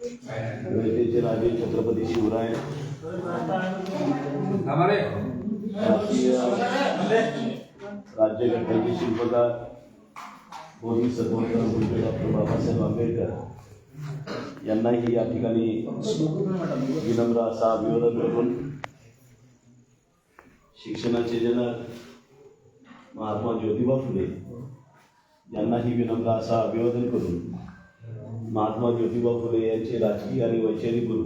रयतेचे राजे छत्रपती शिवराय, राज्यघटनेचे शिल्पकार बोधिसत्व डॉक्टर बाबासाहेब आंबेडकर यांनाही या ठिकाणी विनम्र असा अभिवादन करून शिक्षणाचे जनक महात्मा ज्योतिबा फुले यांनाही विनम्र असा अभिवादन करून महात्मा ज्योतिबा फुले यांचे राजकीय आणि वैचारिक गुरु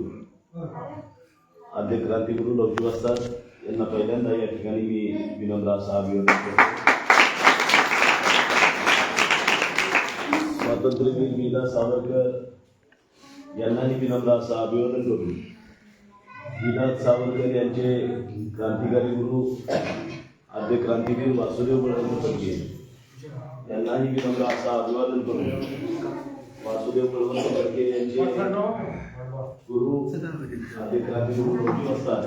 आद्य क्रांतिगुरु लवजी वस्ताद यांना पहिल्यांदा या ठिकाणी मी विनम्र असा अभिवादन करतो. स्वातंत्र्यवीर वीर सावरकर यांनाही विनम्र असा अभिवादन करून वीर सावरकर यांचे क्रांतिकारी गुरु आद्य क्रांतिवीर वासुदेव बळवंत फडके यांनाही विनम्र असा अभिवादन करून वासुदेव बळवंत फडके यांचे गुरु आद्य क्रांतिगुरु लवजी वस्ताद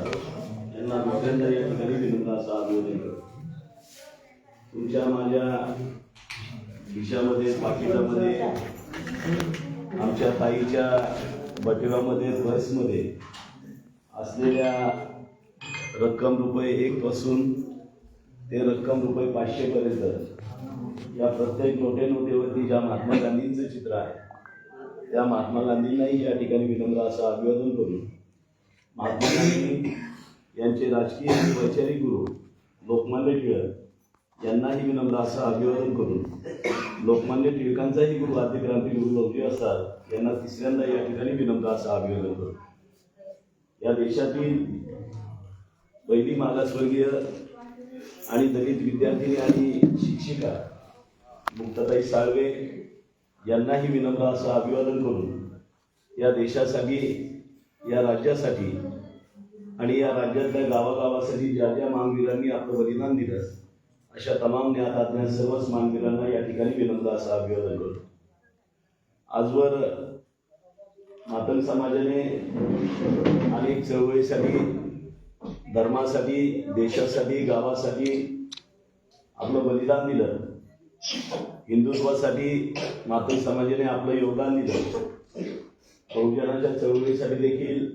यांना पहिल्यांदा या ठिकाणी विनम्र असा अभिवादन करतो. तुमच्या माझ्या खिशामध्ये पाकिटामध्ये आमच्या ताईच्या बटव्यामध्ये पर्समध्ये असलेल्या रक्कम रुपये 1 पासून ते रक्कम रुपये 500 पर्यंत या प्रत्येक नोटेवरती ज्या महात्मा गांधींचं चित्र आहे त्या महात्मा गांधींनाही या ठिकाणी विनम्र असं अभिवादन करून महात्मा गांधी यांचे राजकीय आणि वैचारिक गुरु लोकमान्य टिळक यांनाही विनम्र असं अभिवादन करून लोकमान्य टिळकांचाही गुरु आद्य क्रांतिगुरु लवजी वस्ताद यांना तिसऱ्यांदा या ठिकाणी विनम्र असं अभिवादन करून या देशातील पहिली मागासवर्गीय आणि दलित विद्यार्थिनी आणि शिक्षिका मुक्ताताई साळवे यांनाही विनम्र असं अभिवादन करून या देशासाठी या राज्यासाठी आणि या राज्यातल्या गावागावासाठी ज्या ज्या मानवीरांनी आपलं बलिदान दिलं अशा तमाम ज्ञात सर्वच मानवीरांना या ठिकाणी विनम्र असं अभिवादन करतो. आजवर मातंग समाजाने अनेक चळवळीसाठी धर्मासाठी देशासाठी गावासाठी आपलं बलिदान दिलं. हिंदुत्वासाठी मातंग समाजाने आपलं योगदान दिलं. बहुजनाच्या चळवळीसाठी देखील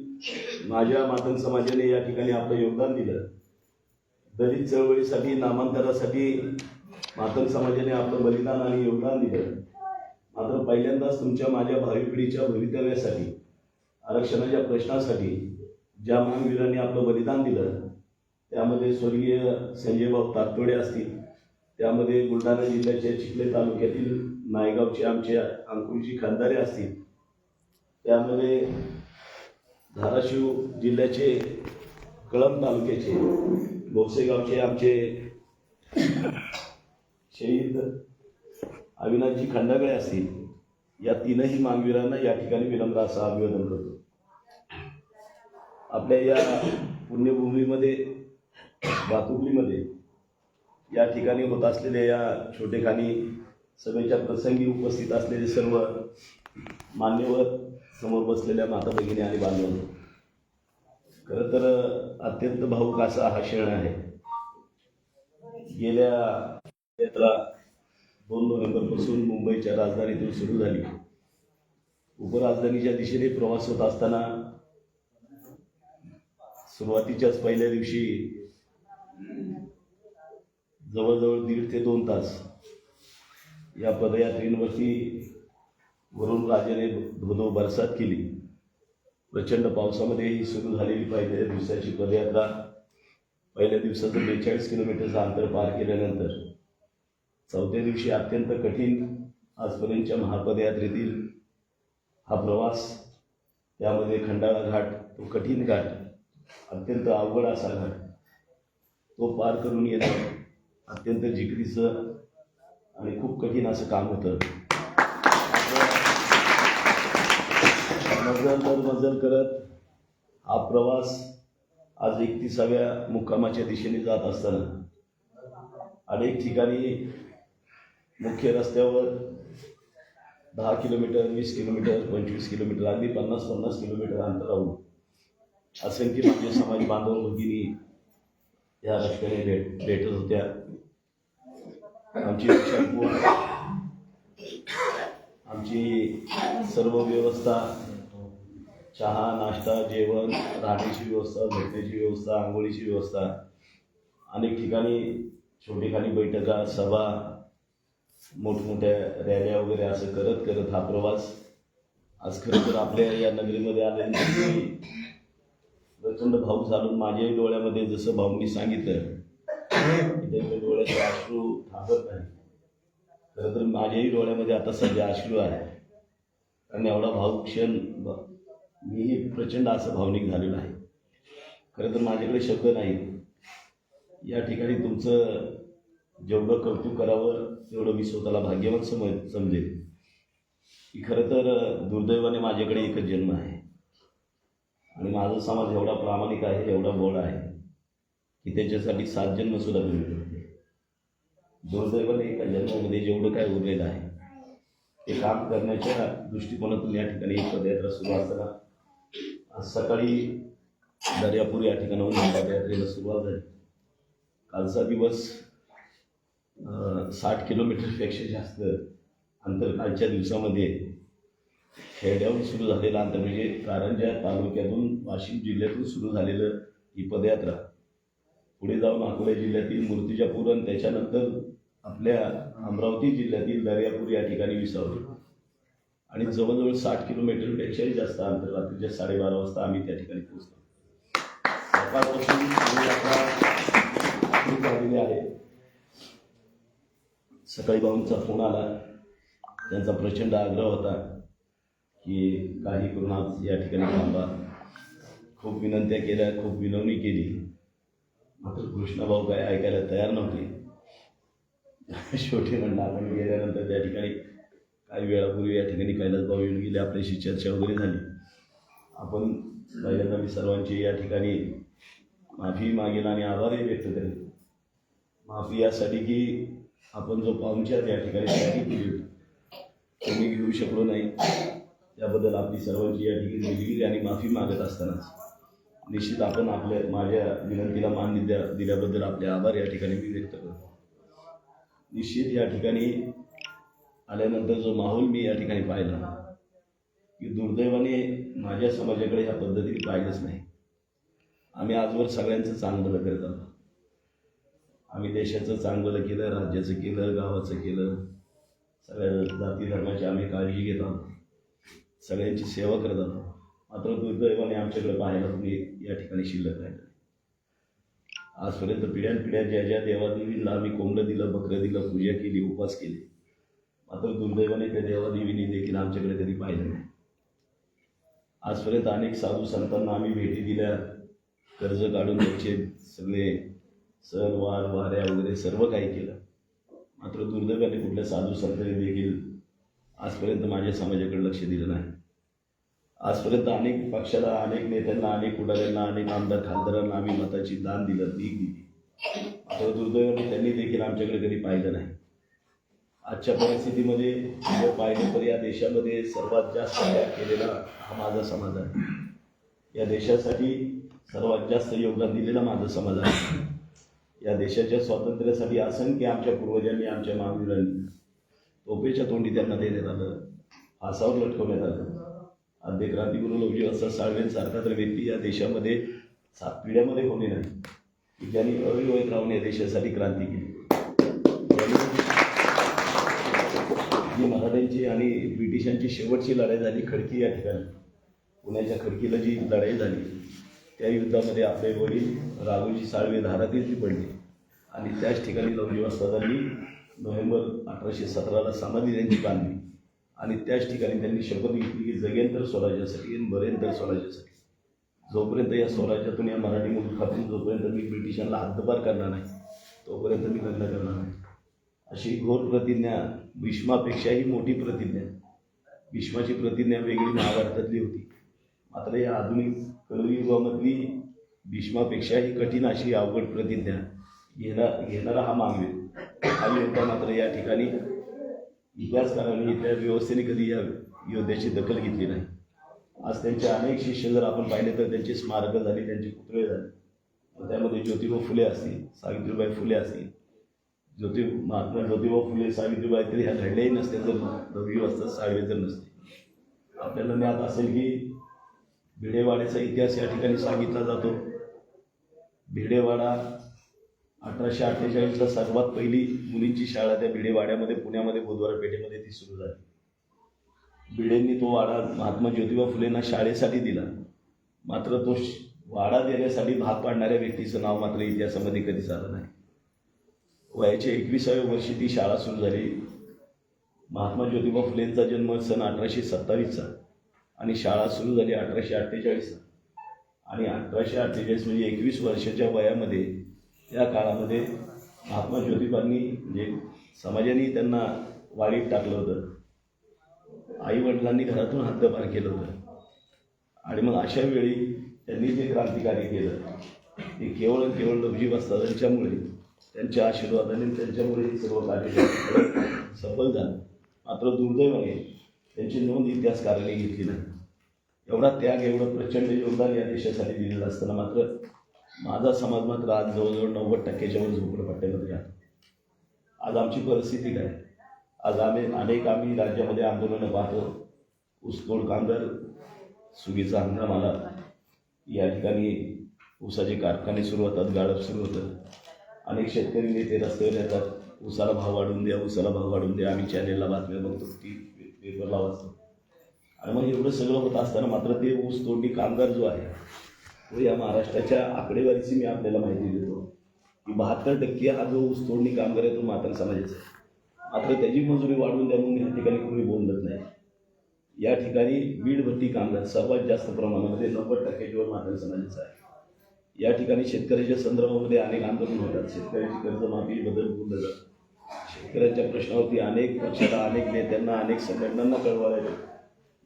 माझ्या मातंग समाजाने या ठिकाणी आपलं योगदान दिलं. दलित चळवळीसाठी नामांतरासाठी मातंग समाजाने आपलं बलिदान आणि योगदान दिलं. मात्र पहिल्यांदाच तुमच्या माझ्या भावी पिढीच्या भवितव्यासाठी आरक्षणाच्या प्रश्नासाठी ज्या मानवीरांनी आपलं बलिदान दिलं त्यामध्ये स्वर्गीय संजय भाऊ तातोडे असतील, त्यामध्ये बुलढाणा जिल्ह्याच्या चिखले तालुक्यातील नायगावचे आमचे अंकुरजी खंदारे असतील, त्यामध्ये धाराशिव जिल्ह्याचे कळंब तालुक्याचे बोसेगावचे आमचे शहीद अविनाशजी खंडागळे असतील, या तीनही मानवीरांना या ठिकाणी विनम्र असं अभिवादन करतो. आपल्या या पुण्यभूमीमध्ये भातुकलीमध्ये या ठिकाणी होत असलेल्या या छोटेखानी सभेच्या प्रसंगी उपस्थित असलेले सर्व मान्यवर, समोर बसलेल्या माता भगिनी आणि बांधवांनो, खरं तर अत्यंत भावूक असा हा क्षण आहे. गेल्या यात्रा 2 नोव्हेंबरपासून मुंबईच्या राजधानीतून सुरू झाली. उपराजधानीच्या दिशेने प्रवास होत असताना सुरुवातीच्याच पहिल्या दिवशी जवळजवळ 1.5 ते 2 तास या पदयात्रींवरती वरून राजाने धोधो बरसात केली. प्रचंड पावसामध्ये ही सुरू झालेली पहिल्या दिवसाची पदयात्रा पहिल्या दिवसाचं 42 किलोमीटरचं अंतर पार केल्यानंतर चौथ्या दिवशी अत्यंत कठीण आजपर्यंतच्या महापदयात्रेतील हा प्रवास, त्यामध्ये खंडाळा घाट, तो कठीण घाट, अत्यंत अवघड असा घाट, तो पार करून येणं अत्यंत जिकिरीचं आणि खूप कठीण असं काम होतं. मजल दर मजल करत हा प्रवास आज 31व्या मुक्कामाच्या दिशेने जात असताना अनेक ठिकाणी मुख्य रस्त्यावर 10 किलोमीटर, 20 किलोमीटर, 25 किलोमीटर, अगदी 50-50 किलोमीटर अंतरावरून असंख्य माझे समाज बांधव भगिनी या रस्त्याने भेटत होत्या. आमची आमची सर्व व्यवस्था चहा, नाश्ता, जेवण, राहण्याची व्यवस्था, झोपण्याची व्यवस्था, आंघोळीची व्यवस्था, अनेक ठिकाणी छोटेखानी बैठका, सभा, मोठमोठ्या रॅल्या वगैरे असं करत करत हा प्रवास आज खरं तर आपल्या या नगरीमध्ये आल्यानंतर मी प्रचंड भाऊक झालो. माझ्याही डोळ्यामध्ये जसं भाऊंनी सांगितलं की त्यांच्या डोळ्याचे अश्रू थांबत नाही. खरं तर माझ्याही डोळ्यामध्ये आता सध्या अश्रू आहे. कारण एवढा भाऊक क्षण मीही प्रचंड असं भावनिक झालेलं आहे. खरं तर माझ्याकडे शब्द नाहीत. या ठिकाणी तुमचं जेवढं कौतुक करावं तेवढं मी स्वतःला भाग्यवान समजेल की खरं तर दुर्दैवाने माझ्याकडे एकच जन्म आहे आणि माझा समाज एवढा प्रामाणिक आहे, एवढा बोळा आहे की त्याच्यासाठी 7 जन्म सुद्धा कमी पडते. दुर्दैवाने एका जन्मामध्ये जेवढं काय उरलेलं आहे ते काम करण्याच्या दृष्टिकोनातून या ठिकाणी एक पदयात्रा सुरू असताना आज सकाळी दर्यापूर या ठिकाणाहून पदयात्रेला सुरुवात झाली. कालचा दिवस 60 किलोमीटरपेक्षा जास्त अंतर कालच्या दिवसामध्ये खेड्याहून सुरू झालेलं अंतर म्हणजे कारंजा तालुक्यातून वाशिम जिल्ह्यातून सुरू झालेलं ही पदयात्रा पुढे जाऊन अकोला जिल्ह्यातील मूर्तिजापूर आणि त्याच्यानंतर आपल्या अमरावती जिल्ह्यातील दर्यापूर या ठिकाणी विसावली आणि जवळजवळ 60 किलोमीटरपेक्षाही जास्त अंतर रात्रीच्या 12:30 वाजता आम्ही त्या ठिकाणी पोहोचलो. सकाळपासून झालेले आहे. सकाळी भाऊंचा फोन आला. त्यांचा प्रचंड आग्रह होता की काही करून आज या ठिकाणी थांबा. खूप विनंत्या केल्या, खूप विनवणी केली, मात्र कृष्णाभाऊ काय ऐकायला तयार नव्हते. शेवटी म्हणलं आपण गेल्यानंतर त्या ठिकाणी काही वेळापूर्वी या ठिकाणी कैलास भाऊ येऊन गेले. आपल्याशी चर्चा वगैरे झाली. आपण पहिल्यांदा मी सर्वांची या ठिकाणी माफी मागेल आणि आभारही व्यक्त करेल. माफी यासाठी की आपण जो पाहुणचार या ठिकाणी केली होती मी घेऊ शकलो नाही, त्याबद्दल आपली सर्वांची या ठिकाणी दिली आणि माफी मागत असतानाच निश्चित आपण माझ्या विनंतीला मान दिल्याबद्दल आपले आभार या ठिकाणी मी व्यक्त करतो. निश्चित या ठिकाणी आल्यानंतर जो माहोल मी या ठिकाणी पाहिला की दुर्दैवाने माझ्या समाजाकडे ह्या पद्धतीने पाहिलंच नाही. आम्ही आजवर सगळ्यांचं चांगलं करत आहोत. आम्ही देशाचं चांगलं केलं, राज्याचं केलं, गावाचं केलं, सगळ्या जाती धर्माची आम्ही काळजी घेत आहोत, सगळ्यांची सेवा करत आहोत. मात्र दुर्दैवाने आमच्याकडे पाहायला तुम्ही या ठिकाणी शिल्लक राहिलं. आजपर्यंत पिढ्यानपिढ्या ज्या ज्या देवादेवींना आम्ही कोंबडं दिलं, बकरं दिलं, पूजा केली, उपवास केले, मात्र दुर्दैवाने त्या देवादेवींनी देखील आमच्याकडे कधी पाहिलं नाही. आजपर्यंत अनेक साधू संतांना आम्ही भेटी दिल्या, कर्ज काढून द्यायचे, सगळे सण वार वाऱ्या वगैरे सर्व काही केलं, मात्र दुर्दैवाने कुठल्या साधू संतांनी देखील आजपर्यंत माझ्या समाजाकडे लक्ष दिलं नाही. आजपर्यंत अनेक पक्षाला, अनेक नेत्यांना, अनेक पुढाऱ्यांना, अनेक आमदार खासदारांना आम्ही मताची दान दिलं, भीक दिली, मात्र दुर्दैवाने त्यांनी देखील आमच्याकडे कधी पाहिलं नाही. आजच्या परिस्थितीमध्ये जर पाहिलं तर या देशामध्ये सर्वात जास्त त्याग केलेला हा माझा समाज आहे. या देशासाठी सर्वात जास्त योगदान दिलेला माझा समाज आहे. या देशाच्या स्वातंत्र्यासाठी असंख्य आमच्या पूर्वजांनी, आमच्या महावीरांनी तोफेच्या तोंडी त्यांना देण्यात आलं, फासावर लटकवण्यात आलं. आद्य क्रांतिगुरू लवजी असा साळवेंसारखा तर व्यक्ती या देशामध्ये 7 पिढ्यामध्ये होणे नाही की ज्यांनी अविवाहित राहून या देशासाठी क्रांती केली. जी मराठ्यांची आणि ब्रिटिशांची शेवटची लढाई झाली खडकी या ठिकाणी, पुण्याच्या खडकीला जी लढाई झाली त्या युद्धामध्ये आपले वडील राघोजी साळवे धारातीर्थी पडले आणि त्याच ठिकाणी लवजी वस्तादांनी नोव्हेंबर 1817ला समाधी त्यांची बांधली आणि त्याच ठिकाणी त्यांनी शपथ घेतली की जगेन तर स्वराज्यासाठी आणि मरेन तर स्वराज्यासाठी. जोपर्यंत या स्वराज्यातून, या मराठी मुलखातून जोपर्यंत मी ब्रिटिशांना हद्दपार करणार नाही तोपर्यंत मी लग्न करणार नाही, अशी घोर प्रतिज्ञा, भीष्मापेक्षाही मोठी प्रतिज्ञा. भीष्माची प्रतिज्ञा वेगळी महाभारतातली होती, मात्र या आधुनिक कलियुगामधली भीष्मापेक्षाही कठीण अशी अवघड प्रतिज्ञा घेणारा हा मानवी हा योद्धा मात्र या ठिकाणी इतिहासकारांनी, इथल्या व्यवस्थेने कधी या योद्ध्याची दखल घेतली नाही. आज त्यांचे अनेक शिष्य जर आपण पाहिले तर त्यांची स्मारकं झाली, त्यांचे पुतळे झाले. त्यामध्ये ज्योतिबा फुले असतील, सावित्रीबाई फुले असतील. महात्मा ज्योतिबा फुले, सावित्रीबाई तरी ह्या घडल्याही नसत्या जर लवजी वस्ताद साळवे जर नसते. आपल्याला ज्ञात असेल की भिडेवाड्याचा इतिहास या ठिकाणी सांगितला जातो. भिडेवाडा 1848ला सर्वात पहिली मुलींची शाळा त्या भिडेवाड्यामध्ये पुण्यामध्ये बुधवार पेठेमध्ये ती सुरू झाली. भिडेंनी तो वाडा महात्मा ज्योतिबा फुलेंना शाळेसाठी दिला. मात्र तो वाडा देण्यासाठी भाग पाडणाऱ्या व्यक्तीचं नाव मात्र इतिहासामध्ये कधीच आलं नाही. वयाच्या 21व्या वर्षी ती शाळा सुरू झाली. महात्मा ज्योतिबा फुलेंचा जन्म सन 1827चा आणि शाळा सुरू झाली 1848ला. आणि 1848 म्हणजे 21 वर्षाच्या वयामध्ये या काळामध्ये महात्मा ज्योतिबांनी म्हणजे समाजाने त्यांना वाडीत टाकलं होतं. आई वडिलांनी घरातून हद्दपार केलं होतं. आणि मग अशा वेळी त्यांनी जे क्रांतिकार्य केलं ते केवळ लवजी वस्तादांच्यामुळे, त्यांच्या आशीर्वादाने, त्यांच्यामुळे हे सर्व कार्य सफल झालं. मात्र दुर्दैवाने त्यांची नोंद इतिहासकारांनी घेतली नाही. एवढा त्याग, एवढं प्रचंड योगदान या देशासाठी दिलेलं असताना मात्र माझा समाज मात्र आज जवळजवळ 90%च्या वर झोपडपट्ट्यामध्ये राहतो. आज आमची परिस्थिती काय? आज आम्ही राज्यामध्ये आंदोलनं पाहतो. ऊसतोड कामगार, सुगीचा हंगाम आला, या ठिकाणी ऊसाचे कारखाने सुरू होतात, गाळप सुरू होतं. अनेक शेतकरी नेते रस्त्यावर येतात, ऊसाला भाव वाढवून द्या, ऊसाला भाव वाढवून द्या. आम्ही चॅनेलला बातम्या बघतो, पेपरला वाचतो. आणि मग एवढं सगळं होत असताना मात्र ते ऊस तोडणी कामगार जो आहे तो या महाराष्ट्राच्या आकडेवारीची मी आपल्याला माहिती देतो की 72% हा जो ऊस तोडणी कामगार आहे तो म्हातार समाजाचा आहे. मात्र त्याची मजुरी वाढवून द्या म्हणून या ठिकाणी कोणी बोलत नाही. या ठिकाणी वीट भट्टी कामगार सर्वात जास्त प्रमाणामध्ये 90%च्या वर म्हातार समाजाचा आहे. या ठिकाणी शेतकऱ्याच्या संदर्भामध्ये अनेक आंदोलन होतात. शेतकऱ्याची कर्जमाफी, बदल बोललं जातं. शेतकऱ्यांच्या प्रश्नावरती अनेक पक्षाला, अनेक नेत्यांना, अनेक संघटनांना कळवायला.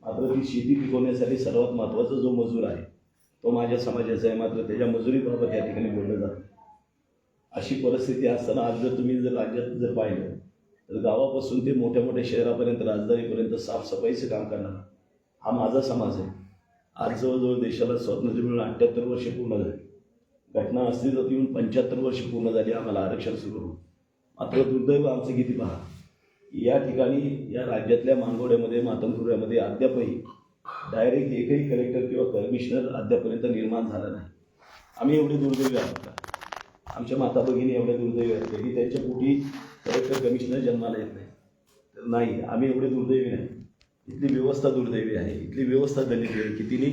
मात्र ती शेती पिकवण्यासाठी सर्वात महत्त्वाचा जो मजूर आहे तो माझ्या समाजाचा आहे. मात्र त्याच्या मजुरीबाबत या ठिकाणी बोललं जातं. अशी परिस्थिती असताना आज तुम्ही राज्यात जर पाहिलं तर गावापासून ते मोठ्या मोठ्या शहरापर्यंत, राजधानीपर्यंत साफसफाईचं काम करणारा हा माझा समाज आहे. आज जवळजवळ देशाला स्वातंत्र्य मिळून 78 वर्ष पूर्ण झाली. घटना अस्तित्वात येऊन 75 वर्ष पूर्ण झाली आम्हाला आरक्षण सुरू होऊन. मात्र दुर्दैव आमचं किती पहा, या ठिकाणी या राज्यातल्या मानगोड्यामध्ये, मातंगपुऱ्यामध्ये अद्यापही डायरेक्ट एकही कलेक्टर किंवा कमिशनर अद्यापर्यंत निर्माण झाला नाही. आम्ही एवढे दुर्दैवी आहोत का? आमच्या माता भगिनी एवढ्या दुर्दैवी आहेत की त्यांच्या पोटी कलेक्टर कमिशनर जन्माला येत नाही? तर नाही, आम्ही एवढे दुर्दैवी नाही. इथली व्यवस्था दुर्दैवी आहे. इथली व्यवस्था दलित आहे की तिने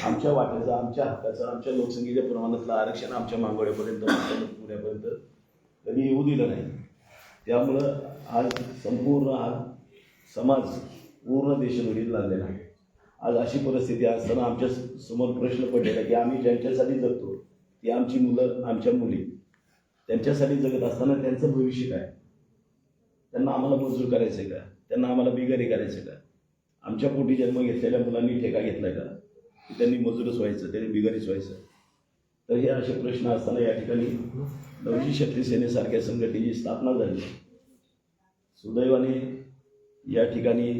आमच्या वाट्याचं, आमच्या हक्काचं, आमच्या लोकसंख्येच्या प्रमाणातलं आरक्षण आमच्या मानगोड्यापर्यंत, पुण्यापर्यंत कधी येऊ दिलं नाही. त्यामुळं आज संपूर्ण हा समाज पूर्ण देशभरीत लागलेला आहे. आज अशी परिस्थिती असताना आमच्या समोर प्रश्न पडलेला की आम्ही ज्यांच्यासाठी जगतो ती आमची मुलं, आमच्या मुली, त्यांच्यासाठी जगत असताना त्यांचं भविष्य काय? त्यांना आम्हाला मजूर करायचं आहे का? त्यांना आम्हाला बिगारी करायचं आहे का? आमच्या पोटी जन्म घेतलेल्या मुलांनी ठेका घेतला का की त्यांनी मजूरच व्हायचं, त्यांनी बिगारीच व्हायचं? तर हे असे प्रश्न असताना या ठिकाणी लवजी शक्ती सेनेसारख्या संघटनेची स्थापना झाली. सुदैवाने या ठिकाणी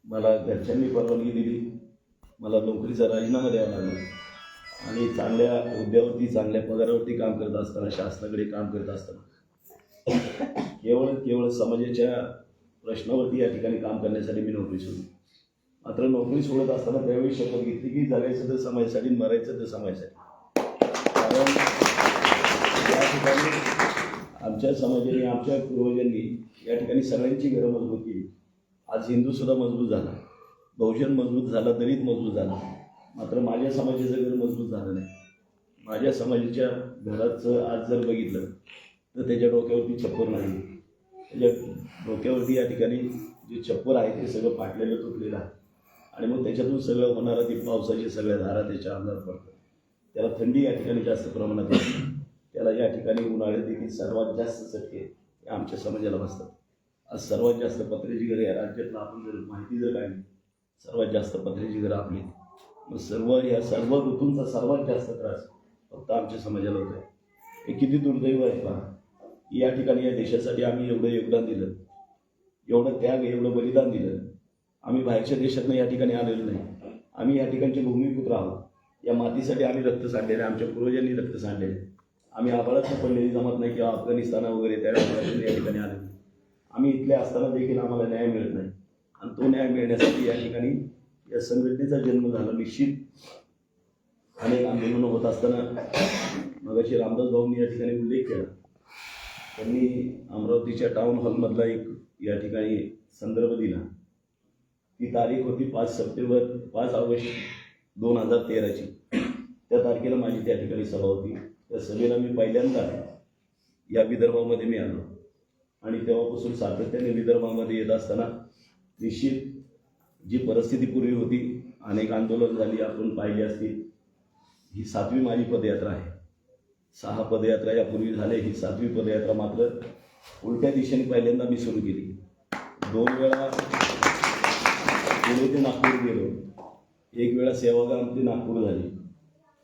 मला घरच्यांनी परवानगी दिली. मला नोकरीचा राजीनामा द्यावा लागला आणि चांगल्या हुद्द्यावरती, चांगल्या पगारावरती काम करत असताना, शासनाकडे काम करत असताना केवळ समाजाच्या प्रश्नावरती या ठिकाणी काम करण्यासाठी मी नोकरी सोडली. मात्र नोकरी सोडत असताना त्यावेळी शपथ घेतली की जगायचं तर समाजासाठी, मरायचं तर समाजासाठी. कारण या ठिकाणी आमच्या समाजाने, आमच्या पूर्वजांनी या ठिकाणी सगळ्यांची घरं मजबूत केली. आज हिंदूसुद्धा मजबूत झाला, बहुजन मजबूत झाला, दलित मजबूत झाला. मात्र माझ्या समाजाचं घर मजबूत झालं नाही. माझ्या समाजाच्या घराचं आज जर बघितलं तर त्याच्या डोक्यावरती छप्पर नाही. त्याच्या डोक्यावरती या ठिकाणी जे छप्पर आहे ते सगळं फाटलेलं, तुटलेलं आहे. आणि मग त्याच्यातून सगळं होणारा ती पावसाची सगळ्या धारा त्याच्या अंगावर पडतात. त्याला थंडी या ठिकाणी जास्त प्रमाणात येते. त्याला या ठिकाणी उन्हाळ्यात देखील सर्वात जास्त चटके हे आमच्या समाजाला बसतात. आज सर्वात जास्त पत्र्याची घरं या राज्यातलं आपण जर माहिती जर काढली, सर्वात जास्त पत्र्याची घरं आपली. मग या सर्व ऋतूंचा सर्वात जास्त त्रास फक्त आमच्या समाजाला होत आहे. हे किती दुर्दैव आहे पहा. या ठिकाणी या देशासाठी आम्ही एवढं योगदान दिलं, एवढं त्याग, एवढं बलिदान दिलं. आम्ही बाहेरच्या देशातनं या ठिकाणी आलेलो नाही. आम्ही या ठिकाणचे भूमिपुत्र आहोत. या मातीसाठी आम्ही रक्त सांडलेलं, आमच्या पूर्वजांनी रक्त सांडलेले. आम्ही आबाळात पडलेली जमत नाही किंवा अफगाणिस्तान वगैरे त्या या ठिकाणी आलेलो. आम्ही इथले असताना देखील आम्हाला न्याय मिळत नाही आणि तो न्याय मिळण्यासाठी या ठिकाणी या संघटनेचा जन्म झाला. निश्चित अनेक आंदोलनं होत असताना मगाशी रामदास भाऊंनी या ठिकाणी उल्लेख केला. त्यांनी अमरावतीच्या टाउन हॉलमधला एक या ठिकाणी संदर्भ दिला. ती तारीख होती 5 ऑगस्ट 2013ची. त्या तारखेला माझी त्या ठिकाणी सभा होती. त्या सभेला मी पहिल्यांदा या विदर्भामध्ये मी आलो आणि तेव्हापासून सातत्याने विदर्भामध्ये येत असताना निश्चित जी परिस्थिती पूर्वी होती, अनेक आंदोलन झाली, आपण पाहिली असतील. ही 7वी माझी पदयात्रा आहे. 6 पदयात्रा यापूर्वी झाले. ही 7वी पदयात्रा मात्र उलट्या दिशेने पहिल्यांदा मी सुरू केली. 2 वेळा पुणे ते नागपूर गेलो, 1 वेळा सेवाग्राम ते नागपूर झाली,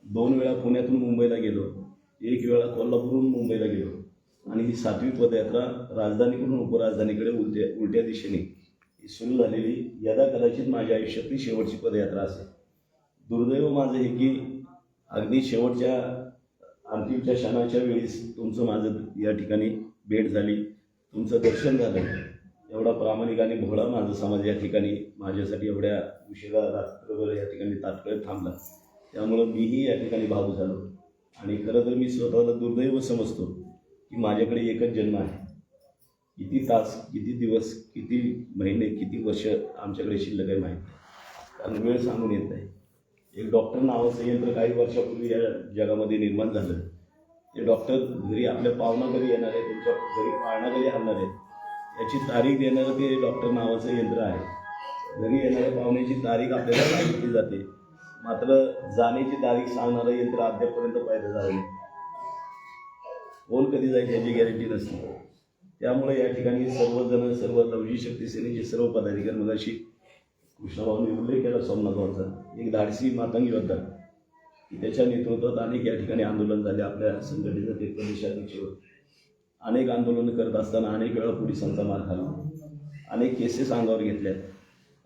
2 वेळा पुण्यातून मुंबईला गेलो, 1 वेळा कोल्हापूरहून मुंबईला गेलो आणि ही 7वी पदयात्रा राजधानीकडून उपराजधानीकडे उलट्या दिशेने सुरू झालेली यदा कदाचित माझ्या आयुष्यातली शेवटची पदयात्रा असेल. दुर्दैव माझं हे की अगदी शेवटच्या अंतिमच्या क्षणाच्या वेळेस तुमचं माझं या ठिकाणी भेट झाली, तुमचं दर्शन झालं. एवढा प्रामाणिक आणि भोळा माझा समाज या ठिकाणी माझ्यासाठी एवढ्या उशिरा रात्रभर या ठिकाणी तात्काळ थांबला. त्यामुळं मीही या ठिकाणी भावूक झालो. आणि खरं तर मी स्वतःला दुर्दैव समजतो की माझ्याकडे एकच जन्म आहे. किती तास, किती दिवस, किती महिने, किती वर्ष आमच्याकडे शिल्लक आहे माहीत, कारण वेळ सांगून येत नाही. एक डॉक्टर नावाचं यंत्र काही वर्षापूर्वी या जगामध्ये निर्माण झालं. ते डॉक्टर घरी आपल्या पाहुणा घरी येणार आहे, तुमच्या घरी पाळणा घरी आणणार आहे, याची तारीख देणारं ते डॉक्टर नावाचं यंत्र आहे. घरी येणाऱ्या पाहुण्याची तारीख आपल्याला सांगितली जाते, मात्र जाण्याची तारीख सांगणारं यंत्र अद्यापपर्यंत पैदा झालं नाही. कोण कधी जाईल याची गॅरंटी नसते. त्यामुळे या ठिकाणी सर्वजण, सर्व लवजी शक्ती सेनेचे सर्व पदाधिकारी, मगाशी कृष्णभाऊने उल्लेख केला सोमनाथांचा, एक धाडसी मातंग योद्धा की त्याच्या नेतृत्वात अनेक या ठिकाणी आंदोलन झाले. आपल्या संघटनेचे ते प्रदेशाध्यक्ष अनेक आंदोलनं करत असताना अनेक वेळा पोलिसांचा मार खाल्ला, अनेक केसेस अंगावर घेतल्या.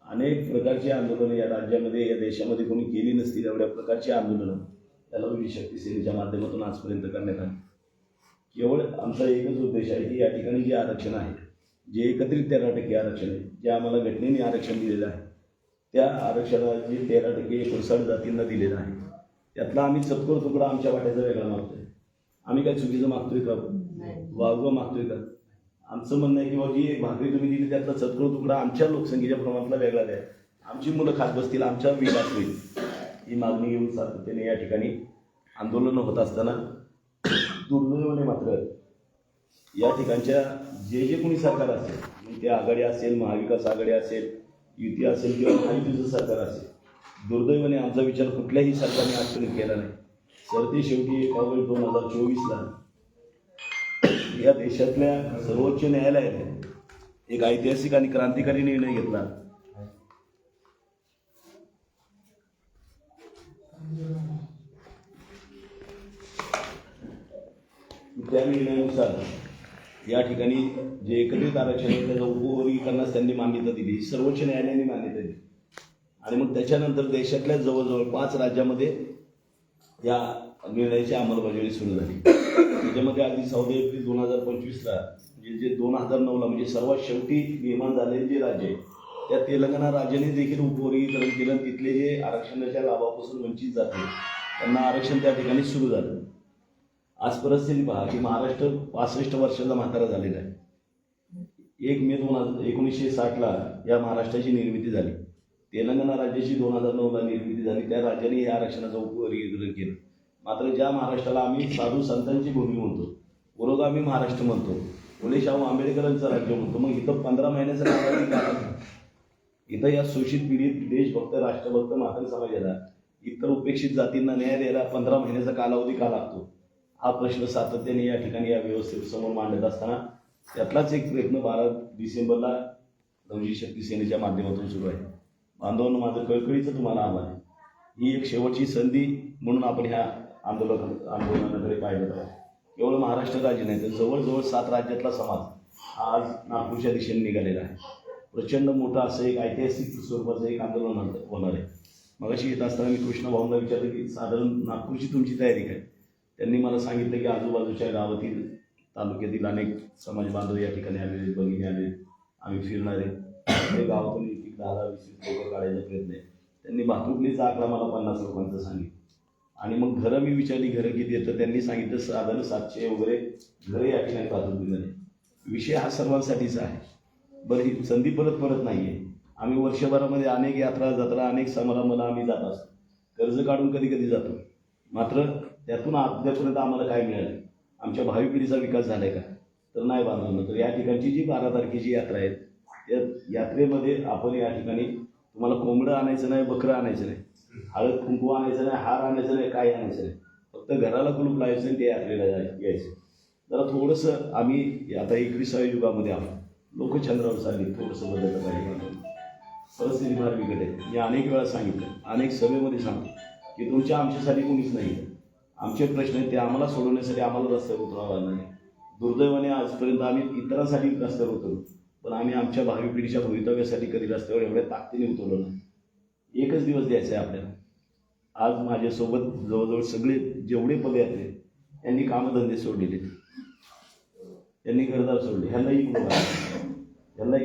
अनेक प्रकारची आंदोलनं या राज्यामध्ये, या देशामध्ये कोणी केली नसतील एवढ्या प्रकारची आंदोलनं या लवजी शक्ती सेनेच्या माध्यमातून आजपर्यंत करण्यात आली. केवळ आमचा एकच उद्देश आहे की या ठिकाणी जे आरक्षण आहे, जे एकत्रित 13% आरक्षण आहे, जे आम्हाला घटनेने आरक्षण दिलेलं आहे, त्या आरक्षणाची 13% 59 जातींना दिलेलं आहे. त्यातला आम्ही चतकोर तुकडा आमच्या वाट्याचा वेगळा मागतोय. आम्ही काय चुकीचं मागतोय का, वागवं मागतोय का? आमचं म्हणणं आहे की बाबा जी एक भाकरी तुम्ही दिली त्यातला चतकोर तुकडा आमच्या लोकसंख्येच्या प्रमाणातला वेगळा द्या, आमची मुलं खात बसतील, आमच्या विकास होईल, ही मागणी घेऊन सातत्याने या ठिकाणी आंदोलनं होत असताना दुर्दैवाने मात्र या ठिकाणच्या जे कोणी सरकार असेल, म्हणजे ते आघाडी असेल, महाविकास आघाडी असेल, युती असेल किंवा महायुतीचं सरकार असेल, दुर्दैवाने आमचा विचार कुठल्याही सरकारने आजपर्यंत केला नाही. सरते शेवटी 1 ऑगस्ट 2024ला या देशातल्या सर्वोच्च न्यायालयाने एक ऐतिहासिक आणि क्रांतिकारी निर्णय घेतला. त्या निर्णयानुसार या ठिकाणी जे एकत्रित आरक्षण आहे त्याचा उपवर्गीकरणास त्यांनी मान्यता दिली, सर्वोच्च न्यायालयाने मान्यता दिली. आणि मग त्याच्यानंतर देशातल्या जवळजवळ 5 राज्यामध्ये या निर्णयाची अंमलबजावणी सुरू झाली. त्याच्यामध्ये अगदी 14 एप्रिल 2025ला म्हणजे जे 2009ला म्हणजे सर्वात शेवटी निर्माण झालेले जे राज्य आहे, त्या तेलंगणा राज्याने देखील उपवर्गीकरण केलं. तिथले जे आरक्षणाच्या लाभापासून वंचित जाते त्यांना आरक्षण त्या ठिकाणी सुरू झालं. आज परिस्थिती पहा की महाराष्ट्र 65 वर्षाचा म्हातारा झालेला आहे. 1 मे 1960ला या महाराष्ट्राची निर्मिती झाली. तेलंगणा राज्याची 2009ला निर्मिती झाली. त्या राज्याने या आरक्षणाचं उपवर्गीकरण केलं. मात्र ज्या महाराष्ट्राला आम्ही साधू संतांची भूमी म्हणतो, पुरोगामी महाराष्ट्र म्हणतो, फुले शाहू आंबेडकरांचं राज्य म्हणतो, मग इथं 15 महिन्याचं कालावधी का लागतो? इथं या शोषित पीडित देशभक्त, राष्ट्रभक्त मातंग समाजाला, इतर उपेक्षित जातींना न्याय द्यायला 15 महिन्याचा कालावधी का लागतो? हा प्रश्न सातत्याने या ठिकाणी या व्यवस्थेसमोर मांडत असताना त्यातलाच एक प्रयत्न 12 डिसेंबरला लवजी शक्ती सेनेच्या माध्यमातून सुरू आहे. बांधवांनो, माझं कळकळीचं तुम्हाला आव्हान आहे, ही एक शेवटची संधी म्हणून आपण ह्या आंदोलनाकडे पाहिलं पाहिजे. केवळ महाराष्ट्र राज्य नाही तर जवळजवळ 7 राज्यातला समाज आज नागपूरच्या दिशेने निघालेला आहे. प्रचंड मोठं असं एक ऐतिहासिक स्वरूपाचं एक आंदोलन होणार आहे. मगाशी येत असताना मी कृष्ण भाऊंना विचारलं की साधारण नागपूरची तुमची तयारी काय? त्यांनी मला सांगितलं की आजूबाजूच्या गावातील, तालुक्यातील अनेक समाज बांधव या ठिकाणी आलेले, भगिनी आले, आम्ही फिरणार आहे. गावातून 10-20 लोक काढायचा प्रयत्न आहे. त्यांनी भातुकलीचा आकडा मला 50 लोकांचा सांगितलं. आणि मग घरं मी विचारली, घरं किती येतं, त्यांनी सांगितलं साधारण 700 वगैरे घरं या ठिकाणी भातुकलीमध्ये. विषय हा सर्वांसाठीचा आहे. बरं, ही संधी परत परत नाही आहे. आम्ही वर्षभरामध्ये अनेक यात्रा जत्रा अनेक समारंभाला आम्ही जात असतो, कर्ज काढून कधी कधी जातो. मात्र त्यातून अद्यापर्यंत आम्हाला काय मिळालं? आमच्या भावी पिढीचा विकास झाला आहे का? तर नाही बांधवलं. तर या ठिकाणची जी 12 तारखेची यात्रा आहे, त्या यात्रेमध्ये आपण या ठिकाणी तुम्हाला कोंबडं आणायचं नाही, बकरं आणायचं नाही, हळद कुंकू आणायचं नाही, हार आणायचं नाही, काय आणायचं नाही. फक्त घराला कुलूप लावायचं आणि ते यात्रेला यायचं. जरा थोडंसं आम्ही आता 21व्या युगामध्ये आहोत, लोक चंद्रावर चालली, थोडंसं बदललं पाहिजे. परिस्थिती फार बिकट आहे. मी अनेक वेळा सांगितलं, अनेक सभेमध्ये सांगतो की तुमच्या आमच्यासाठी कोणीच नाही. आमचे प्रश्न आहेत ते आम्हाला सोडवण्यासाठी आम्हाला रस्त्यावर उतरावं लागणार नाही. दुर्दैवाने आजपर्यंत आम्ही इतरांसाठी रस्त्यावर उतरलो, पण आम्ही आमच्या भावी पिढीच्या भवितव्यासाठी कधी रस्त्यावर एवढ्या ताकदीने उतरलो नाही. एकच दिवस द्यायचा आहे आपल्याला. आज माझ्यासोबत जवळजवळ सगळे जेवढे पदयात्रे त्यांनी कामधंदे सोडलेले, त्यांनी घरदार सोडले, ह्यांनाही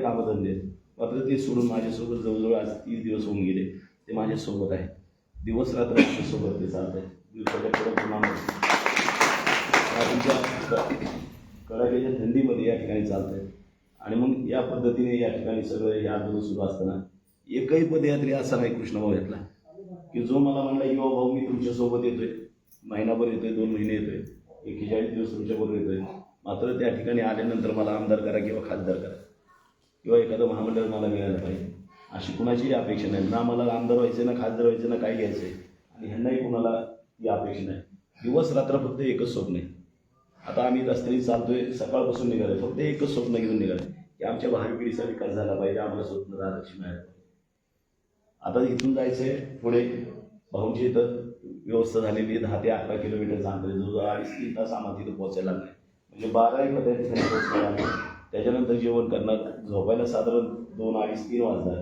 कामधंदे. मात्र ते सोडून माझ्यासोबत जवळजवळ आज 30 दिवस होऊन गेले. ते माझ्यासोबत आहे, दिवस रात्र माझ्यासोबत ते चालत आहे. दिवसाच्या कडाक्याच्या थंडीमध्ये या ठिकाणी चालत आहे. आणि मग या पद्धतीने या ठिकाणी सगळं हे आंदोलन सुरू असताना एकही पदयात्री असा नाही कृष्णभाऊ घेतला की जो मला म्हणला की भाऊ मी तुमच्यासोबत येतोय, महिनाभर येतोय, 2 महिने येतोय, 41 दिवस तुमच्याबरोबर येतोय. मात्र त्या ठिकाणी आल्यानंतर मला आमदार करा किंवा खासदार करा किंवा एखादं महामंडळ मला मिळालं पाहिजे, अशी कुणाचीही अपेक्षा नाही. ना मला आमदार व्हायचं, ना खासदार व्हायचं, ना काय घ्यायचं आहे. आणि ह्यांनाही कुणाला ही अपेक्षा नाही. दिवस रात्र फक्त एकच स्वप्न आहे. आता आम्ही रस्त्याने चालतोय, सकाळपासून निघालोय, फक्त एकच स्वप्न घेऊन निघाले की आमच्या भावी पिढीचा विकास झाला पाहिजे, आम्हाला स्वतंत्र आरक्षण मिळालं पाहिजे. आता इथून जायचंय पुढे, भाऊंची इथं व्यवस्था झालेली आहे. 10 ते 11 किलोमीटरचा अंतर, जो 2.5-3 तास आम्हाला तिथं पोहोचायला लागले. म्हणजे 12 पदयात्रे पोहोचणार आम्ही. त्याच्यानंतर जेवण करणार, झोपायला साधारण 2-2:30-3 वाजणार.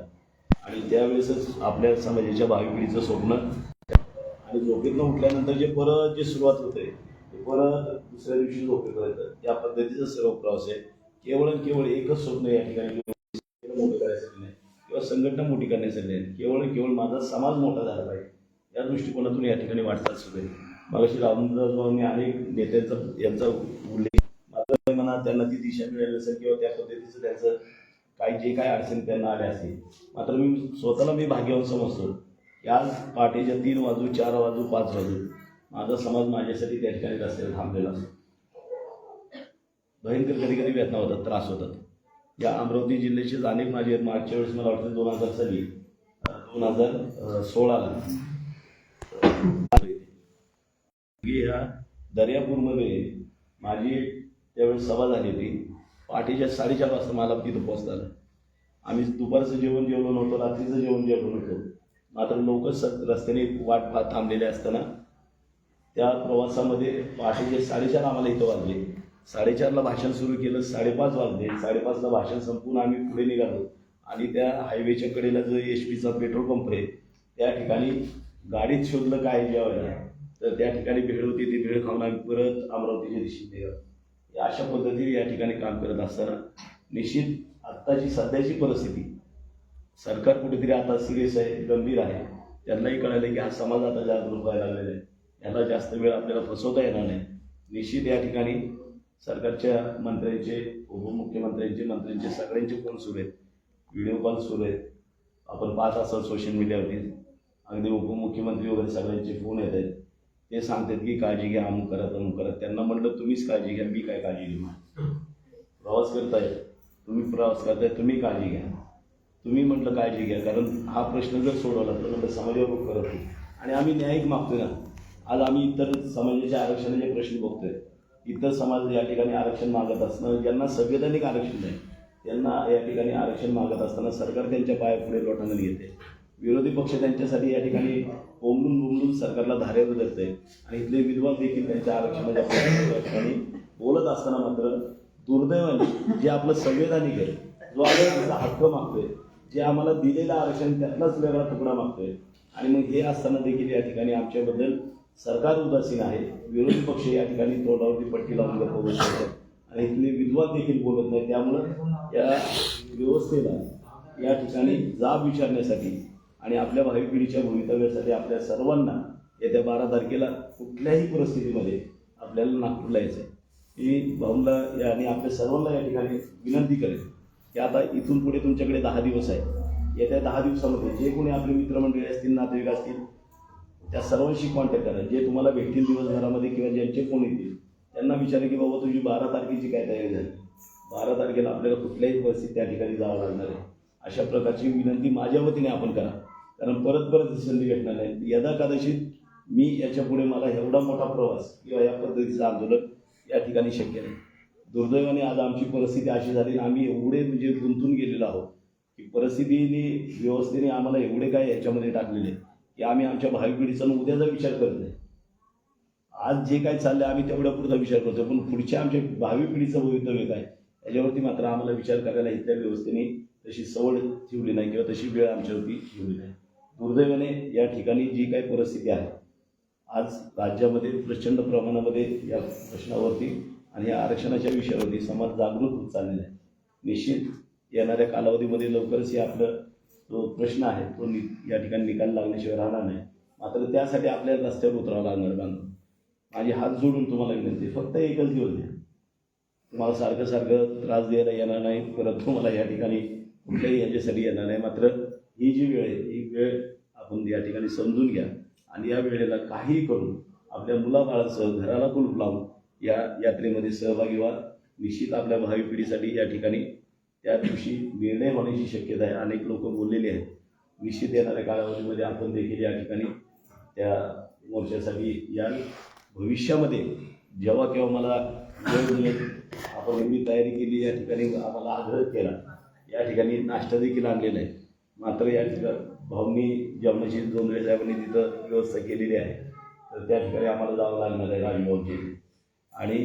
आणि त्यावेळेसच आपल्या समाजाच्या भावी पिढीचं स्वप्न. आणि झोपेतनं उठल्यानंतर जे सुरुवात होते ते परत दुसऱ्या दिवशी झोपेपर्यंत या पद्धतीचा सर्व प्रवास आहे. केवळ एकच स्वप्न या ठिकाणी मोठं करायसाठी नाही किंवा संघटना मोठी करण्यासाठी नाही, केवळ माझा समाज मोठा झाला पाहिजे या दृष्टिकोनातून या ठिकाणी वाटचाल सुरू आहे. मगाशी रामदासबाबूंनी अनेक नेत्यांचा यांचा उल्लेख, मात्र म्हणा त्यांना ती दिशा मिळाली असेल किंवा त्या पद्धतीचं त्यांचं जे काय अडचणी त्यांना आल्या असतील. मात्र मी भाग्यवान समजतो की आज पहाटेच्या 3 वाजू, 4 वाजू, 5 वाजू माझा समाज माझ्यासाठी त्या ठिकाणी रस्त्यावर थांबलेला असतो. भयंकर कधी कधी वेदना होतात, त्रास होतात. या अमरावती जिल्ह्याचेच अनेक माझे आहेत. मागच्या वेळेस मला वाटतं 2016ला ह्या दर्यापूरमध्ये माझी त्यावेळेस सभा झाली होती. पहाटेच्या 4:30 वाजता मला तिथं पोहोचता आलं. आम्ही दुपारचं जेवण जेवलो नव्हतो, रात्रीचं जेवण जेवलो नव्हतो. मात्र लोक रस्त्याने वाट पाहत थांबलेले असताना त्या प्रवासामध्ये पहाटेचे 4:30 आम्हाला इथं वाजले. 4:30ला भाषण सुरू केलं, 5:30 वाजले. 5:30ला भाषण संपून आम्ही पुढे निघालो आणि त्या हायवेच्या कडेला जो HP पेट्रोल पंप आहे त्या ठिकाणी गाडीत शोधलं काय जेवायला, तर त्या ठिकाणी भेळ होती. ती भेळ खाऊन आम्ही परत अमरावतीच्या दिशेने निघालो. अशा पद्धतीने या ठिकाणी काम करत असताना निश्चित आत्ताची सध्याची परिस्थिती, सरकार कुठेतरी आता सिरियस आहे, गंभीर आहे. त्यांनाही कळालं की हा समाज आता जागरूक व्हायला लागलेला आहे, याला जास्त वेळ आपल्याला फसवता येणार नाही. निश्चित या ठिकाणी सरकारच्या मंत्र्यांचे, उपमुख्यमंत्र्यांचे, मंत्र्यांचे सगळ्यांचे फोन सुरू आहेत, व्हिडिओ कॉल सुरू आहेत. आपण पाहत असाल सोशल मीडियावरती अगदी उपमुख्यमंत्री वगैरे सगळ्यांचे फोन येत आहेत. ते सांगतात की काळजी घ्या, अमुक करा, तमुक करा. त्यांना म्हटलं तुम्हीच काळजी घ्या, मी काय काळजी घेऊ. प्रवास करताय तुम्ही, तुम्ही काळजी घ्या. तुम्ही म्हटलं काळजी घ्या, कारण हा प्रश्न जर सोडवला तर म्हटलं समाजावर करत नाही. आणि आम्ही न्यायिक मागतोय ना. आज आम्ही इतर समाजाच्या आरक्षणाचे प्रश्न बघतोय. इतर समाज या ठिकाणी आरक्षण मागत असताना, ज्यांना संवैधानिक आरक्षण नाही त्यांना या ठिकाणी आरक्षण मागत असताना सरकार त्यांच्या पायापुढे लोटांगण घेते. विरोधी पक्ष त्यांच्यासाठी या ठिकाणी बोंबलून सरकारला धारेवर धरत आहे. आणि इथले विद्वान देखील त्यांच्या आरक्षणाच्या ठिकाणी बोलत असताना मात्र दुर्दैवाने जे आपलं संवैधानिक आहे, जो आम्हाला हक्क मागतोय, जे आम्हाला दिलेलं आरक्षण त्यातलाच वेगळा तुकडा मागतोय. आणि मग हे असताना देखील या ठिकाणी आमच्याबद्दल सरकार उदासीन आहे. विरोधी पक्ष या ठिकाणी तोंडावरती पट्टी लावून गप्प बसतात आणि इथले विद्वान देखील बोलत नाही. त्यामुळं या व्यवस्थेला या ठिकाणी जाब विचारण्यासाठी आणि आपल्या भावी पिढीच्या भवितव्यासाठी आपल्या सर्वांना येत्या 12 तारखेला कुठल्याही परिस्थितीमध्ये आपल्याला नागपूरला यायचं आहे. मी भाऊंना आणि आपल्या सर्वांना या ठिकाणी विनंती करेन की आता इथून पुढे तुमच्याकडे 10 दिवस आहे. येत्या 10 दिवसामध्ये जे कोणी आपले मित्रमंडळी असतील, नातेवाईक असतील, त्या सर्वांशी कॉन्टॅक्ट करा. जे तुम्हाला भेटतील दिवसभरामध्ये किंवा ज्यांचे फोन येतील त्यांना विचारा की बाबा तुझी 12 तारखेची काय तयारी झाली. 12 तारखेला आपल्याला कुठल्याही परिस्थितीत त्या ठिकाणी जावं लागणार आहे. अशा प्रकारची विनंती माझ्या वतीने आपण करा, कारण परत परत संधी भेटणार नाही. यदा कदाचित मी याच्यापुढे मला एवढा मोठा प्रवास किंवा या पद्धतीचं आंदोलन या ठिकाणी शक्य नाही. दुर्दैवाने आज आमची परिस्थिती अशी झाली, आम्ही एवढे म्हणजे गुंतून गेलेलो आहोत की परिस्थितीने व्यवस्थेने आम्हाला एवढे काय याच्यामध्ये टाकलेले की आम्ही आमच्या भावी पिढीचा उद्याचा विचार करत नाही. आज जे काय चाललंय आम्ही तेवढ्यापुरता विचार करतो, पण पुढच्या आमच्या भावी पिढीचं भवितव्य काय याच्यावरती मात्र आम्हाला विचार करायला इथल्या व्यवस्थेने तशी सवड ठेवली नाही किंवा तशी वेळ आमच्यावरती ठेवली नाही. दुर्दैवाने या ठिकाणी जी काही परिस्थिती आहे आज राज्यामध्ये प्रचंड प्रमाणामध्ये या प्रश्नावरती आणि या आरक्षणाच्या विषयावरती समाज जागृत होत चाललेला आहे. निश्चित येणाऱ्या कालावधीमध्ये लवकरच हे आपलं जो प्रश्न आहे तो या ठिकाणी निकाल लागण्याशिवाय राहणार नाही. मात्र त्यासाठी आपल्याला रस्त्यावर उतरावं लागणार. बांधून माझी हात जोडून तुम्हाला विनंती, फक्त एकच दिवस द्या. तुम्हाला सारखं सारखं त्रास द्यायला येणार नाही, परत तुम्हाला या ठिकाणी कुठल्याही याच्यासाठी येणार नाही. मात्र ही जी वेळ आहे ही वेळ आपण या ठिकाणी समजून घ्या आणि या वेळेला काहीही करून आपल्या मुलाबाळांसह घराला कुलूप लावून या यात्रेमध्ये सहभागी व्हा. निश्चित आपल्या भावी पिढीसाठी या ठिकाणी त्या दिवशी निर्णय होण्याची शक्यता आहे. अनेक लोक बोललेले आहेत. निश्चित येणाऱ्या कालावधीमध्ये आपण देखील या ठिकाणी त्या मोर्चासाठी या भविष्यामध्ये जेव्हा केव्हा मला वेळ मिळेल आपण एवढी तयारी केली. या ठिकाणी आम्हाला आग्रह केला, या ठिकाणी नाश्ता देखील आणलेला आहे. मात्र या ठिकाणी भाऊंनी जेवणाची जोंधळे साहेबांनी तिथं व्यवस्था केलेली आहे, तर त्या ठिकाणी आम्हाला जावं लागणार आहे राजभवनची. आणि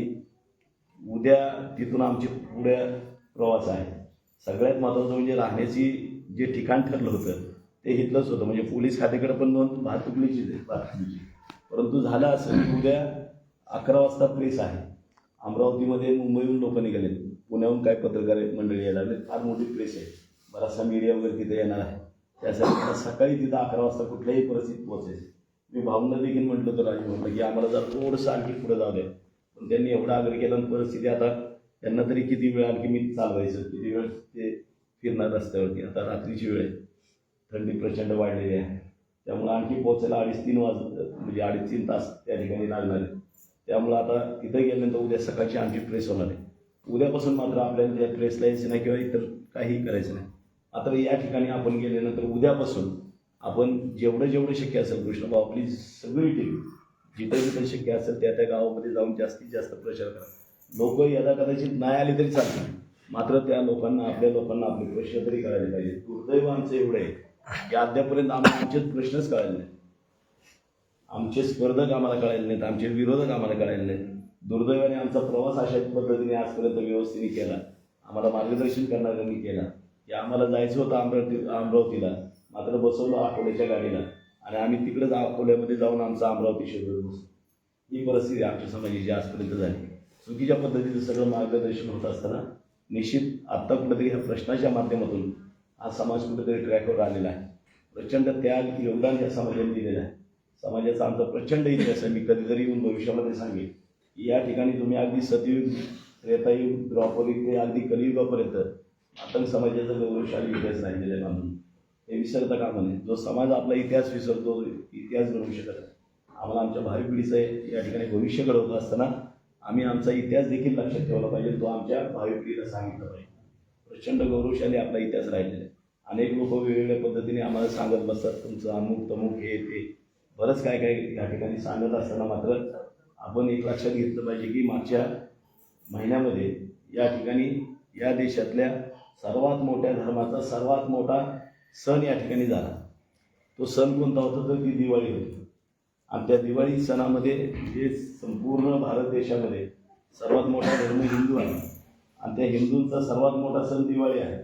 उद्या तिथून आमची पुढे प्रवास आहे. सगळ्यात महत्त्वाचं म्हणजे राहण्याची जे ठिकाण ठरलं होतं ते इथलंच होतं, म्हणजे पोलीस खात्याकडे पण नोंद वाहतुकीची. परंतु झालं असं की उद्या 11 वाजता प्रेस आहे. अमरावतीमध्ये मुंबईहून लोक निघाले, पुण्याहून काय पत्रकार मंडळी येणार नाही, फार मोठी प्रेस आहे, बराचसा मीडिया वगैरे तिथे येणार आहे. त्यासाठी मला सकाळी तिथं 11 वाजता कुठल्याही परिस्थितीत पोहोचायचं. मी भाऊंना देखील म्हटलं होतं राजभवनला की आम्हाला जर थोडंसं आणखी पुढे जाऊ द्या, पण त्यांनी एवढा आग्रह केला. परिस्थिती आता त्यांना तरी किती वेळ आणखी मी चालवायचं, किती वेळ ते फिरणार रस्त्यावरती. आता रात्रीची वेळ आहे, थंडी प्रचंड वाढलेली आहे, त्यामुळे आणखी पोहोचायला 2.5-3 म्हणजे 2.5-3 तास त्या ठिकाणी लागणार आहे. त्यामुळं आता तिथं गेल्यानंतर उद्या सकाळची आमची प्रेस होणार आहे. उद्यापासून मात्र आपल्याला त्या प्रेसला यायचं नाही किंवा इतर काही करायचं नाही. मात्र या ठिकाणी आपण गेल्यानंतर उद्यापासून आपण जेवढं शक्य असेल कृष्णभाऊ आपली सगळी टीम जिथं शक्य असेल त्या गावामध्ये जाऊन जास्तीत जास्त प्रचार करा. लोक यदा कदाचित नाही आले तरी चालतील, मात्र त्या लोकांना आपल्या लोकांना आपले प्रश्न तरी कळायला पाहिजे. दुर्दैव आमचं एवढं आहे की अद्यापर्यंत आमचेच प्रश्नच कळाले नाहीत, आमचे स्पर्धक आम्हाला कळायला नाहीत, आमचे विरोधक आम्हाला कळायला नाहीत. दुर्दैवाने आमचा प्रवास अशा पद्धतीने आजपर्यंत व्यवस्थित केला, आम्हाला मार्गदर्शन करणाऱ्यांनी केला की आम्हाला जायचं होतं अमरावतीला, मात्र बसवलं अकोल्याच्या गाडीला आणि आम्ही तिकडेच अकोल्यामध्ये जाऊन आमचा अमरावती शोधत बसलो. ही परिस्थिती आमच्या समाजाची आजपर्यंत झाली. चुकीच्या पद्धतीचं सगळं मार्गदर्शन होत असताना निश्चित आत्ता कुठेतरी ह्या प्रश्नाच्या माध्यमातून हा समाज कुठेतरी ट्रॅकवर आलेला आहे. प्रचंड त्याग योगदान या समाजाने दिलेलं आहे. समाजाचा आमचा प्रचंड इतिहास आहे. मी कधीतरी येऊन भविष्यामध्ये सांगेन की या ठिकाणी तुम्ही अगदी सतयुग, त्रेतायुग, द्रौपदी ते अगदी कलियुगापर्यंत मातंग समाजाचा गौरवशाली इतिहास राहिलेला आहे. बांधून हे विसरता कामा नये. जो समाज आपला इतिहास विसरतो, इतिहास घडवू शकत नाही. आम्हाला आमच्या भावी पिढीचं या ठिकाणी भविष्य घडवत असताना आम्ही आमचा इतिहास देखील लक्षात ठेवला पाहिजे, तो आमच्या भावी पिढीला सांगितलं पाहिजे. प्रचंड गौरवशाली आपला इतिहास राहिलेला आहे. अनेक लोक वेगवेगळ्या पद्धतीने आम्हाला सांगत बसतात, तुमचं अमुक तमुक हे ते बरंच काय काय या ठिकाणी सांगत असताना मात्र आपण एक लक्षात घेतलं पाहिजे की मागच्या महिन्यामध्ये या ठिकाणी या देशातल्या सर्वात मोठ्या धर्माचा सर्वात मोठा सण या ठिकाणी झाला. तो सण कोणता होता तर ती दिवाळी होती. आणि त्या दिवाळी सणामध्ये जे संपूर्ण भारत देशामध्ये सर्वात मोठा धर्म हिंदू आहे आणि त्या हिंदूंचा सर्वात मोठा सण दिवाळी आहे.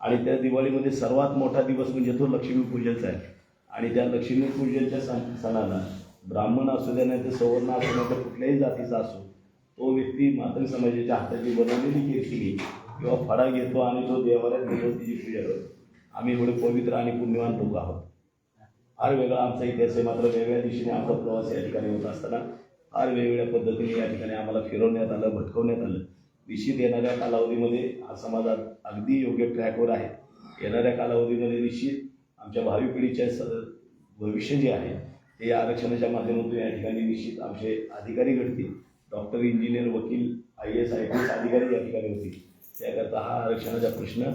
आणि त्या दिवाळीमध्ये सर्वात मोठा दिवस म्हणजे तो लक्ष्मीपूजनचा आहे. आणि त्या लक्ष्मीपूजनच्या सणाला ब्राह्मण असू द्या नाही तर सवर्ण असू द्या तर कुठल्याही जातीचा असो, तो व्यक्ती मातंग समाजाच्या हाताची बनवलेली केली किंवा फळा घेतो आणि तो देवालयात घेतो, तिची पूजा करतो. आम्ही एवढे पवित्र आणि पुण्यवान लोक आहोत. फार वेगळा आमचा इतिहास आहे. मात्र वेगळ्या दिशेने आमचा प्रवास या ठिकाणी होत असताना फार वेगवेगळ्या पद्धतीने या ठिकाणी आम्हाला फिरवण्यात आलं, भटकवण्यात आलं. निश्चित येणाऱ्या कालावधीमध्ये हा समाज अगदी योग्य ट्रॅकवर आहे. येणाऱ्या कालावधीमध्ये निश्चित आमच्या भावी पिढीच्या भविष्य जे आहे ते या आरक्षणाच्या माध्यमातून या ठिकाणी निश्चित आमचे अधिकारी घडतील. डॉक्टर, इंजिनियर, वकील, IAS, IPS अधिकारी या ठिकाणी होतील. त्याकरता हा आरक्षणाचा प्रश्न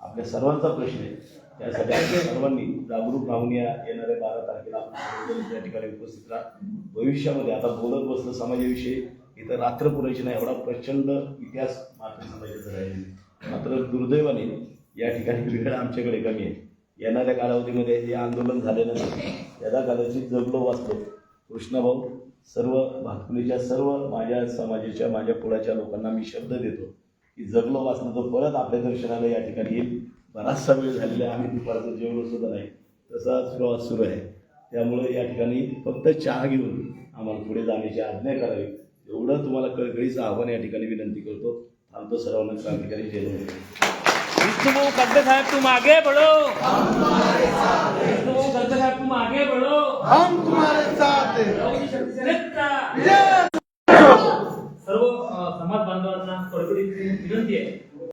आपल्या सर्वांचा प्रश्न आहे. त्यासाठी आपण सर्वांनी जागरूक राहून येणाऱ्या 12 तारखेला आपण त्या ठिकाणी उपस्थित राहा. भविष्यामध्ये आता बोलत बसलं समाजाविषयी इथं रात्र पुरायची नाही, एवढा प्रचंड इतिहास मात्र समाजाचा राहिलेला. मात्र दुर्दैवाने या ठिकाणी वेळ आमच्याकडे कमी आहे. येणाऱ्या कालावधीमध्ये हे आंदोलन झाल्यानंतर यदा कदाचित जगलो वाचलो कृष्णभाऊ, सर्व भातकुलीच्या सर्व माझ्या समाजाच्या माझ्या कुळाच्या लोकांना मी शब्द देतो की जगलो वाचलो तर परत आपल्या दर्शनाला या ठिकाणी येईल. बराचसा वेळ झालेला आहे, आम्ही दुपारचं जेवण सुद्धा नाही, तसाच प्रवास सुरू आहे. त्यामुळे या ठिकाणी फक्त चहा घेऊन आम्हाला पुढे जाण्याची आज्ञा करावी एवढं तुम्हाला कळकळीचं आव्हान या ठिकाणी विनंती करतो. थांबतो. सर्वांना क्रांतिकारी जय हिंद. विष्णु खड्डे साहब तुम आगे बढ़ो, विष्णु खड्डे साहब तुम आगे बढ़ो, हम तुम्हारे साथ हैं. लोकशाही शक्ती सेनेचा जय. सर्व समाज बांधवांना कडकडीची विनंती आहे